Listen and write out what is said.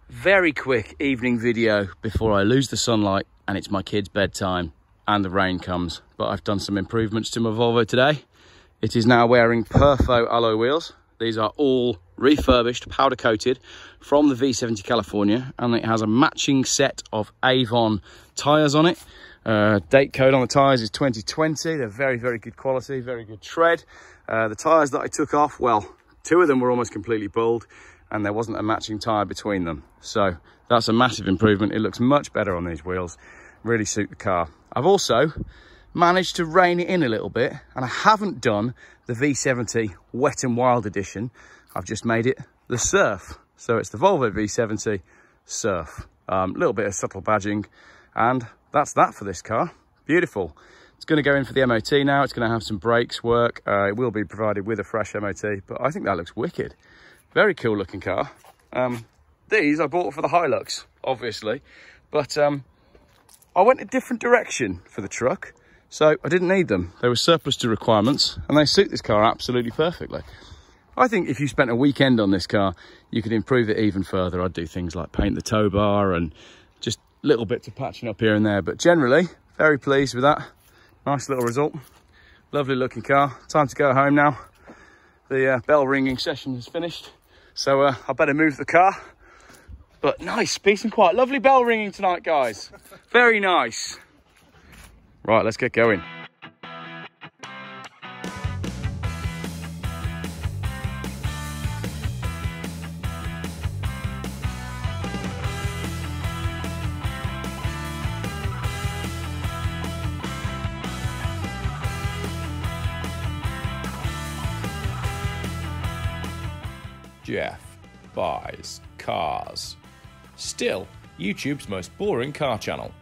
Very quick evening video before I lose the sunlight and it's my kids' bedtime and the rain comes. But I've done some improvements to my Volvo today. It is now wearing Perfo alloy wheels. These are all refurbished, powder coated from the V70 California, and it has a matching set of Avon tyres on it. Date code on the tyres is 2020. They're very, very good quality, very good tread. The tyres that I took off, well, 2 of them were almost completely bald, and there wasn't a matching tyre between them. So that's a massive improvement. It looks much better on these wheels, really suit the car. I've also managed to rein it in a little bit, and I haven't done the V70 Wet and Wild edition. I've just made it the Surf. So it's the Volvo V70 Surf. A little bit of subtle badging, and that's that for this car. Beautiful. It's going to go in for the MOT now. It's going to have some brakes work. It will be provided with a fresh MOT, but I think that looks wicked. Very cool looking car. These I bought for the Hilux, obviously, but I went a different direction for the truck, so I didn't need them. They were surplus to requirements, and they suit this car absolutely perfectly. I think if you spent a weekend on this car, you could improve it even further. I'd do things like paint the tow bar and just little bits of patching up here and there, but generally, very pleased with that. Nice little result. Lovely looking car. Time to go home now. The bell ringing session is finished. So I better move the car, but nice, peace and quiet. Lovely bell ringing tonight, guys. Very nice. Right, let's get going. Geoff buys cars. Still YouTube's most boring car channel.